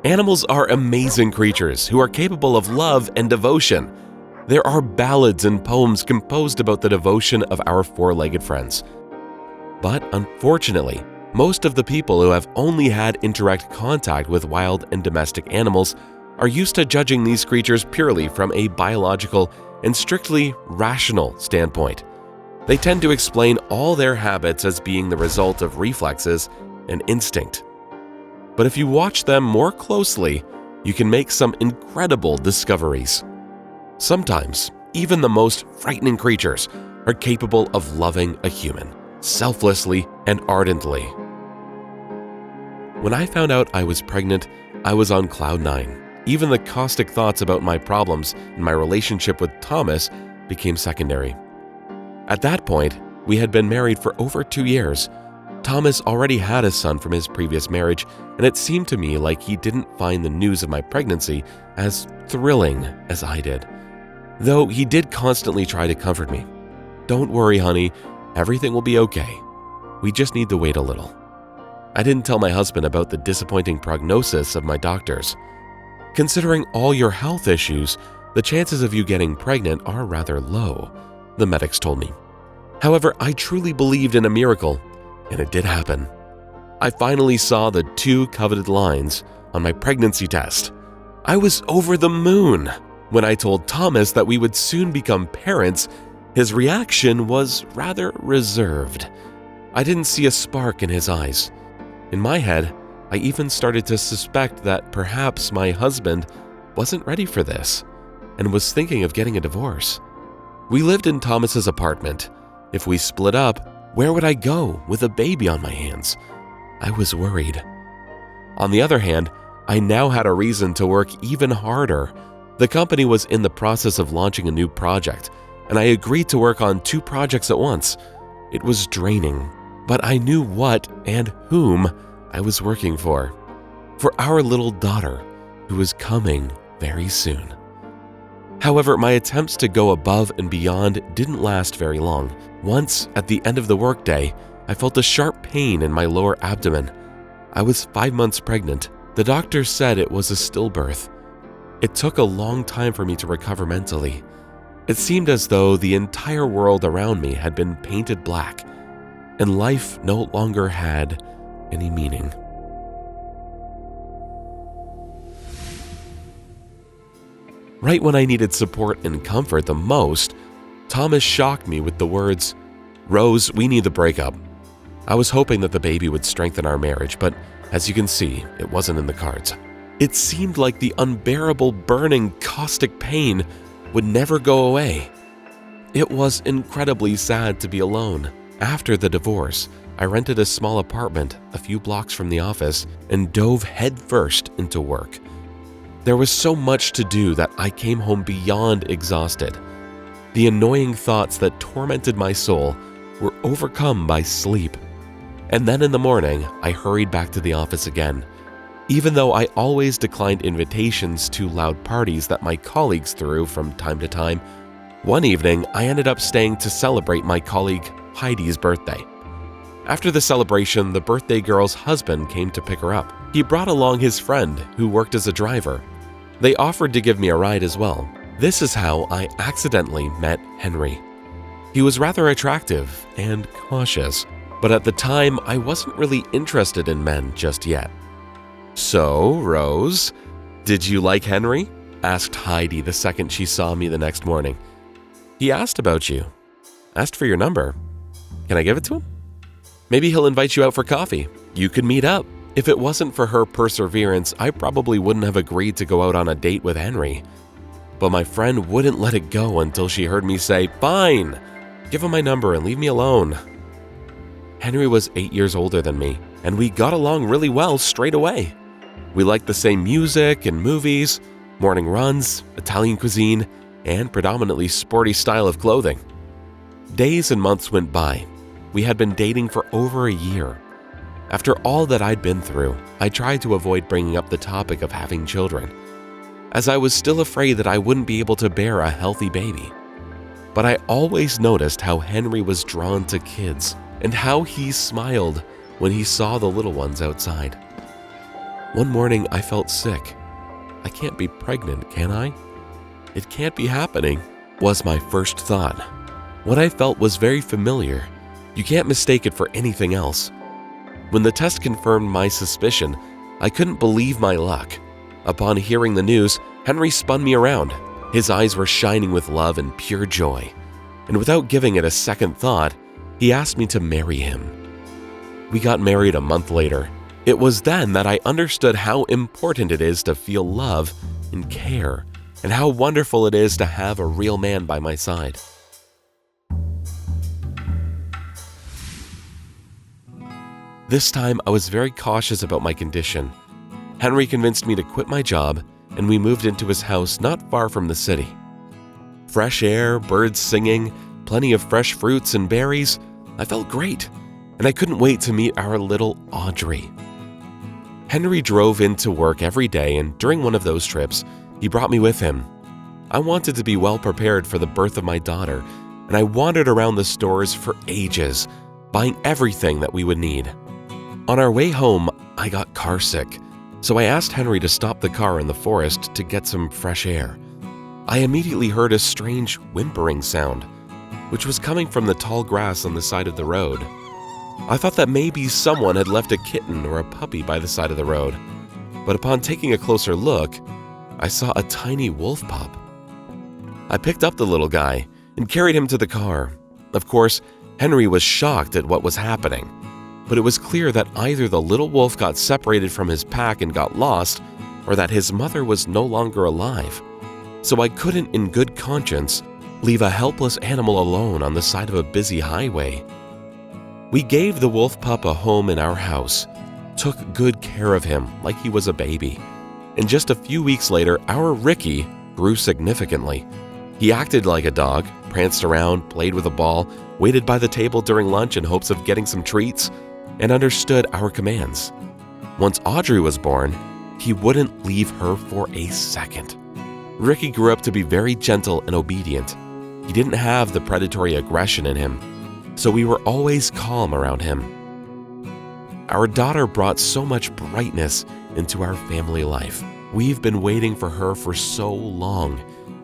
Animals are amazing creatures who are capable of love and devotion. There are ballads and poems composed about the devotion of our four-legged friends. But unfortunately, most of the people who have only had indirect contact with wild and domestic animals are used to judging these creatures purely from a biological and strictly rational standpoint. They tend to explain all their habits as being the result of reflexes and instinct. But if you watch them more closely, you can make some incredible discoveries. Sometimes, even the most frightening creatures are capable of loving a human, selflessly and ardently. When I found out I was pregnant, I was on cloud nine. Even the caustic thoughts about my problems and my relationship with Thomas became secondary. At that point, we had been married for over 2 years. Thomas already had a son from his previous marriage, and it seemed to me like he didn't find the news of my pregnancy as thrilling as I did. Though he did constantly try to comfort me. "Don't worry, honey, everything will be okay. We just need to wait a little." I didn't tell my husband about the disappointing prognosis of my doctors. "Considering all your health issues, the chances of you getting pregnant are rather low," the medics told me. However, I truly believed in a miracle, and it did happen. I finally saw the 2 coveted lines on my pregnancy test. I was over the moon. When I told Thomas that we would soon become parents, his reaction was rather reserved. I didn't see a spark in his eyes. In my head, I even started to suspect that perhaps my husband wasn't ready for this and was thinking of getting a divorce. We lived in Thomas's apartment. If we split up, where would I go with a baby on my hands? I was worried. On the other hand, I now had a reason to work even harder. The company was in the process of launching a new project, and I agreed to work on 2 projects at once. It was draining, but I knew what and whom I was working for our little daughter, who was coming very soon. However, my attempts to go above and beyond didn't last very long. Once, at the end of the workday, I felt a sharp pain in my lower abdomen. I was 5 months pregnant. The doctor said it was a stillbirth. It took a long time for me to recover mentally. It seemed as though the entire world around me had been painted black, and life no longer had any meaning. Right when I needed support and comfort the most, Thomas shocked me with the words, "Rose, we need the breakup." I was hoping that the baby would strengthen our marriage, but as you can see, it wasn't in the cards. It seemed like the unbearable, burning, caustic pain would never go away. It was incredibly sad to be alone. After the divorce, I rented a small apartment a few blocks from the office and dove headfirst into work. There was so much to do that I came home beyond exhausted. The annoying thoughts that tormented my soul were overcome by sleep. And then in the morning, I hurried back to the office again. Even though I always declined invitations to loud parties that my colleagues threw from time to time, one evening I ended up staying to celebrate my colleague Heidi's birthday. After the celebration, the birthday girl's husband came to pick her up. He brought along his friend who worked as a driver. They offered to give me a ride as well. This is how I accidentally met Henry. He was rather attractive and cautious, but at the time I wasn't really interested in men just yet. "So, Rose, did you like Henry?" asked Heidi the second she saw me the next morning. "He asked about you. Asked for your number. Can I give it to him? Maybe he'll invite you out for coffee. You could meet up." If it wasn't for her perseverance, I probably wouldn't have agreed to go out on a date with Henry. But my friend wouldn't let it go until she heard me say, "Fine, give him my number and leave me alone." Henry was 8 years older than me, and we got along really well straight away. We liked the same music and movies, morning runs, Italian cuisine, and predominantly sporty style of clothing. Days and months went by. We had been dating for over a year. After all that I'd been through, I tried to avoid bringing up the topic of having children, as I was still afraid that I wouldn't be able to bear a healthy baby. But I always noticed how Henry was drawn to kids and how he smiled when he saw the little ones outside. One morning, I felt sick. I can't be pregnant, can I? It can't be happening, was my first thought. What I felt was very familiar. You can't mistake it for anything else. When the test confirmed my suspicion, I couldn't believe my luck. Upon hearing the news, Henry spun me around. His eyes were shining with love and pure joy. And without giving it a second thought, he asked me to marry him. We got married a month later. It was then that I understood how important it is to feel love and care, and how wonderful it is to have a real man by my side. This time, I was very cautious about my condition. Henry convinced me to quit my job, and we moved into his house not far from the city. Fresh air, birds singing, plenty of fresh fruits and berries. I felt great, and I couldn't wait to meet our little Audrey. Henry drove into work every day, and during one of those trips, he brought me with him. I wanted to be well prepared for the birth of my daughter, and I wandered around the stores for ages, buying everything that we would need. On our way home, I got carsick, so I asked Henry to stop the car in the forest to get some fresh air. I immediately heard a strange whimpering sound, which was coming from the tall grass on the side of the road. I thought that maybe someone had left a kitten or a puppy by the side of the road, but upon taking a closer look, I saw a tiny wolf pup. I picked up the little guy and carried him to the car. Of course, Henry was shocked at what was happening, but it was clear that either the little wolf got separated from his pack and got lost, or that his mother was no longer alive. So I couldn't, in good conscience, leave a helpless animal alone on the side of a busy highway. We gave the wolf pup a home in our house, took good care of him like he was a baby, and just a few weeks later, our Ricky grew significantly. He acted like a dog, pranced around, played with a ball, waited by the table during lunch in hopes of getting some treats, and understood our commands. Once Audrey was born, he wouldn't leave her for a second. Ricky grew up to be very gentle and obedient. He didn't have the predatory aggression in him, so we were always calm around him. Our daughter brought so much brightness into our family life. We've been waiting for her for so long,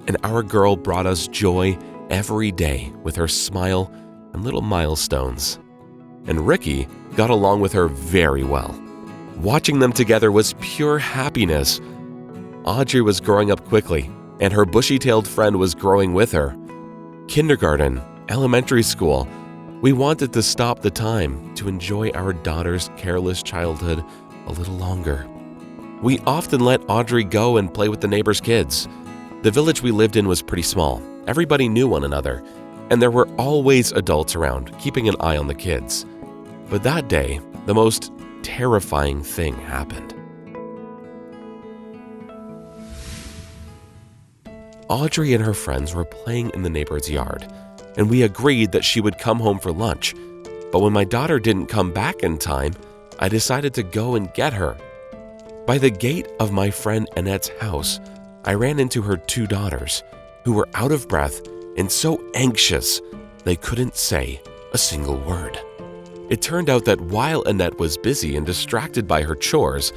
and our girl brought us joy every day with her smile and little milestones. And Ricky got along with her very well. Watching them together was pure happiness. Audrey was growing up quickly, and her bushy-tailed friend was growing with her. Kindergarten, elementary school, we wanted to stop the time to enjoy our daughter's careless childhood a little longer. We often let Audrey go and play with the neighbors' kids. The village we lived in was pretty small. Everybody knew one another, and there were always adults around, keeping an eye on the kids. But that day, the most terrifying thing happened. Audrey and her friends were playing in the neighbor's yard, and we agreed that she would come home for lunch. But when my daughter didn't come back in time, I decided to go and get her. By the gate of my friend Annette's house, I ran into her two daughters, who were out of breath and so anxious they couldn't say a single word. It turned out that while Annette was busy and distracted by her chores,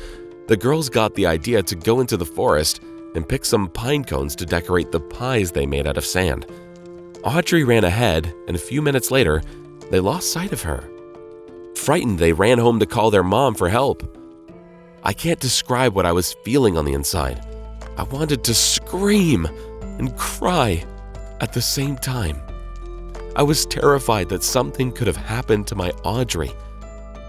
the girls got the idea to go into the forest and pick some pine cones to decorate the pies they made out of sand. Audrey ran ahead, and a few minutes later, they lost sight of her. Frightened, they ran home to call their mom for help. I can't describe what I was feeling on the inside. I wanted to scream and cry at the same time. I was terrified that something could have happened to my Audrey.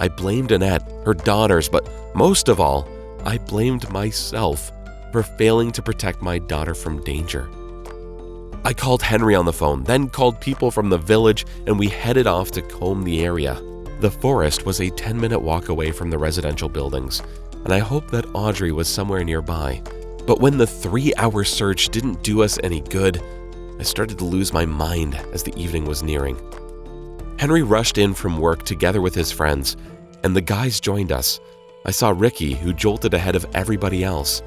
I blamed Annette, her daughters, but most of all, I blamed myself for failing to protect my daughter from danger. I called Henry on the phone, then called people from the village, and we headed off to comb the area. The forest was a 10-minute walk away from the residential buildings, and I hoped that Audrey was somewhere nearby. But when the 3-hour search didn't do us any good, I started to lose my mind as the evening was nearing. Henry rushed in from work together with his friends, and the guys joined us. I saw Ricky, who jolted ahead of everybody else.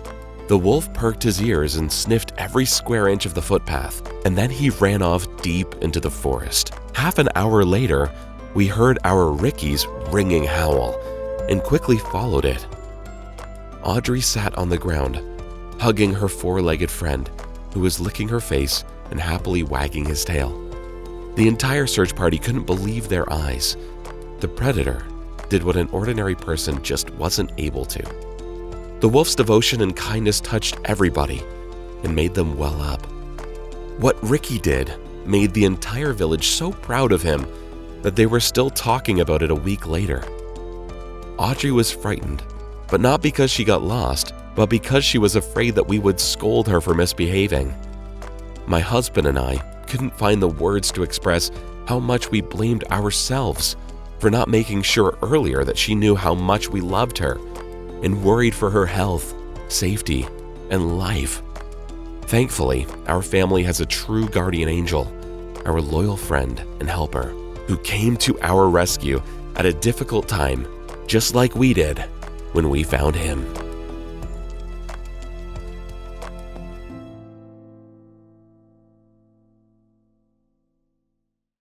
The wolf perked his ears and sniffed every square inch of the footpath, and then he ran off deep into the forest. Half an hour later, we heard our Ricky's ringing howl and quickly followed it. Audrey sat on the ground, hugging her four-legged friend, who was licking her face and happily wagging his tail. The entire search party couldn't believe their eyes. The predator did what an ordinary person just wasn't able to. The wolf's devotion and kindness touched everybody and made them well up. What Ricky did made the entire village so proud of him that they were still talking about it a week later. Audrey was frightened, but not because she got lost, but because she was afraid that we would scold her for misbehaving. My husband and I couldn't find the words to express how much we blamed ourselves for not making sure earlier that she knew how much we loved her and worried for her health, safety, and life. Thankfully, our family has a true guardian angel, our loyal friend and helper, who came to our rescue at a difficult time, just like we did when we found him.